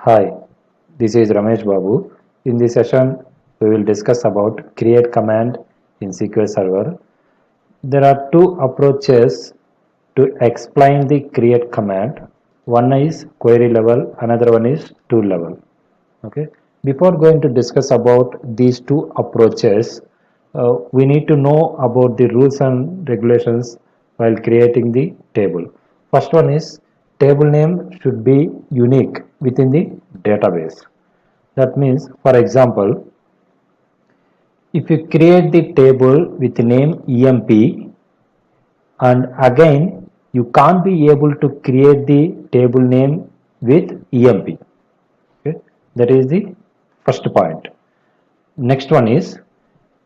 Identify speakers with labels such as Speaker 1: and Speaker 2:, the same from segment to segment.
Speaker 1: Hi, this is Ramesh Babu. In this session, we will discuss about create command in SQL Server. There are two approaches to explain the create command. One is query level, another one is tool level. Okay. Before going to discuss about these two approaches, we need to know about the rules and regulations while creating the table. First one is table name should be unique within the database. That means, for example, if you create the table with name EMP and again you can't be able to create the table name with EMP. Okay, that is the first point. Next one is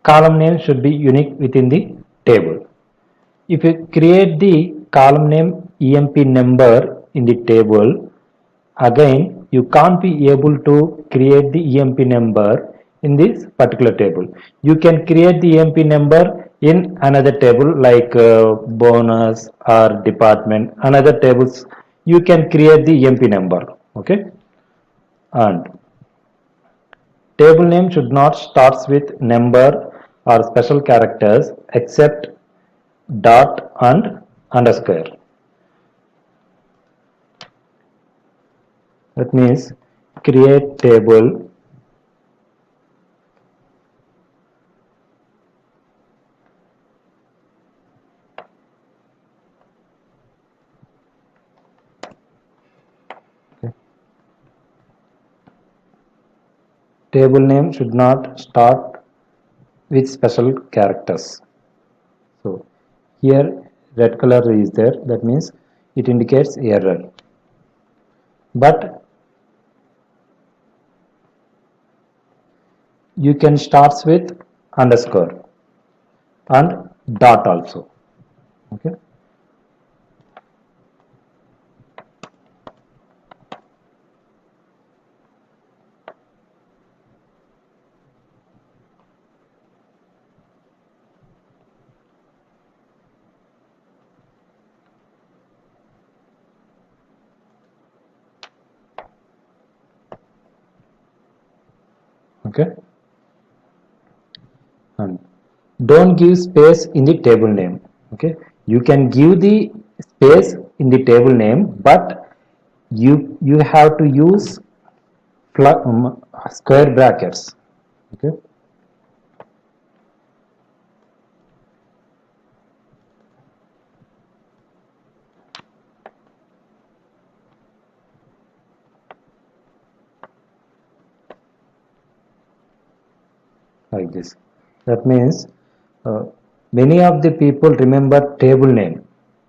Speaker 1: column name should be unique within the table. If you create the column name EMP number in the table, again you can't be able to create the EMP number in this particular table. You can create the EMP number in another table like bonus or department, another tables you can create the EMP number. Okay, and table name should not starts with number or special characters except dot and underscore. That means create table table name should not start with special characters. So here red color is there, that means it indicates error. But you can start with underscore and dot also. Okay. Okay. And don't give space in the table name. Okay, you can give the space in the table name, but you have to use square brackets. Okay, like this. That means uh, many of the people remember table name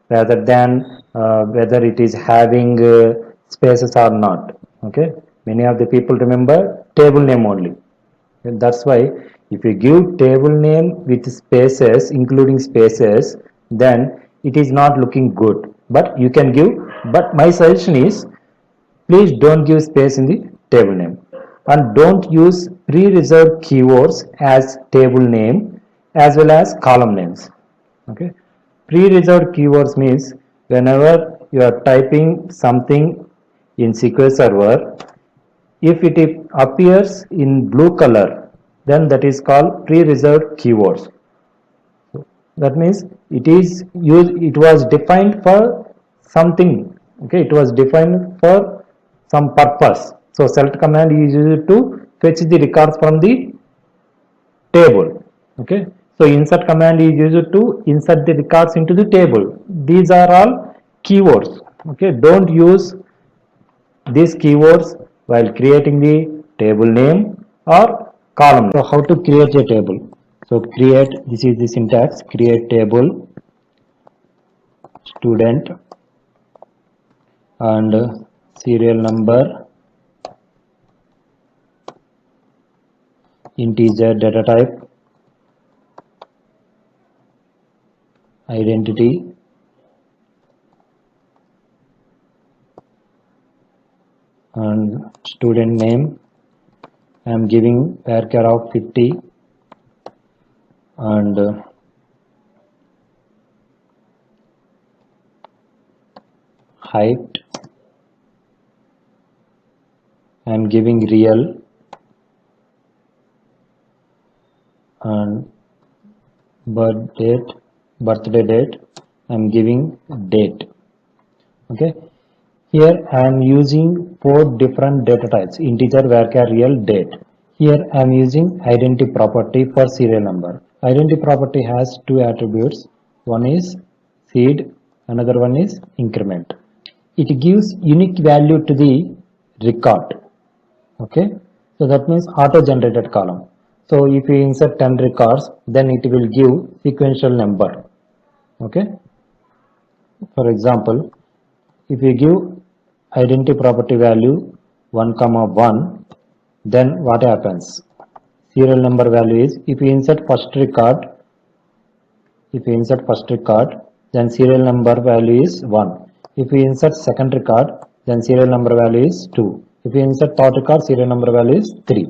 Speaker 1: rather than whether it is having spaces or not. Okay, many of the people remember table name only. And that's why if you give table name with spaces, including spaces, then it is not looking good. But you can give, but my suggestion is please don't give space in the table name and don't use pre-reserved keywords as table name as well as column names. Okay, pre-reserved keywords means whenever you are typing something in SQL Server, if it appears in blue color, then that is called pre-reserved keywords. That means it is used, it was defined for something. Okay, it was defined for some purpose. So select command is used to fetch the records from the table. Okay, so insert command is used to insert the records into the table. These are all keywords. Okay, don't use these keywords while creating the table name or column. So how to create a table? So create, this is the syntax, create table student and serial number, integer data type, identity, and student name. I am giving varchar of 50 and height I am giving real, and birthday date I am giving date. Okay, here I am using 4 different data types: integer, varchar, real, date. Here I am using identity property for serial number. Identity property has 2 attributes. One is seed, another one is increment. It gives unique value to the record. Okay, so that means auto generated column. So if you insert 10 records, then it will give sequential number. Okay, for example, if you give identity property value 1 comma 1, then what happens? Serial number value is, if you insert first record, then serial number value is 1. If you insert second record, then serial number value is 2. If you insert third record, serial number value is 3.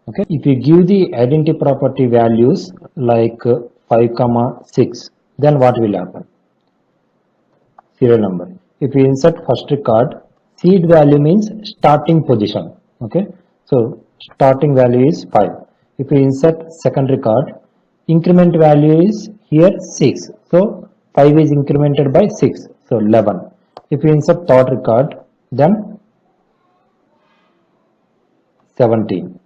Speaker 1: Okay, if you give the identity property values like 5 comma 6, then what will happen? Serial number. If you insert first record, seed value means starting position. Okay, so starting value is 5. If you insert second record, increment value is here 6. So 5 is incremented by 6, so 11. If you insert third record, then 17.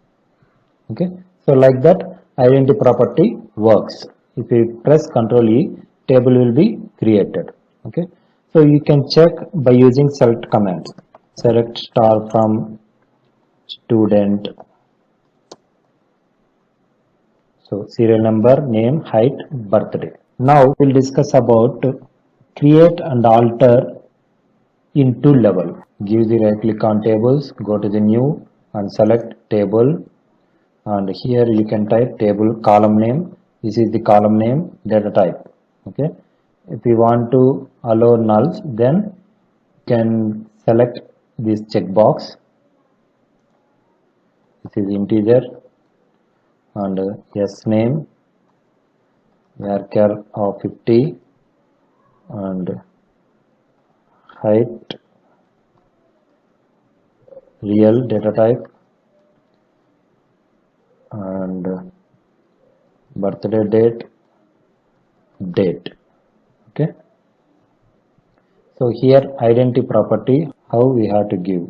Speaker 1: Okay, so like that identity property works. If you press Ctrl E, table will be created. Okay, so you can check by using select command. Select star from student. So serial number, name, height, birthday. Now we'll discuss about create and alter in tool level. Give the right click on tables, go to the new and select table, and here you can type table column name. This is the column name, data type. Okay, if you want to allow nulls, then you can select this checkbox. This is integer, and yes name, varchar of 50, and height, real data type, and birthday date. Okay, so here identity property, how we have to give.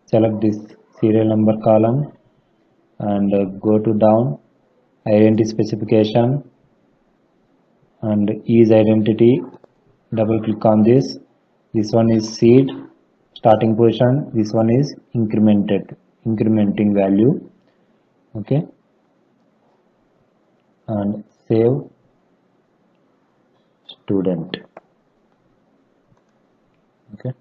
Speaker 1: Select this serial number column and go to down, identity specification, and is identity, double click on this. This one is seed, starting position. This one is incrementing value. Okay, and save student. Okay,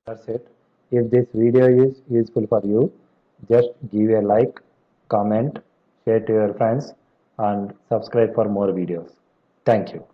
Speaker 1: that's it. If this video is useful for you, just give a like, comment, share to your friends, and subscribe for more videos. Thank you.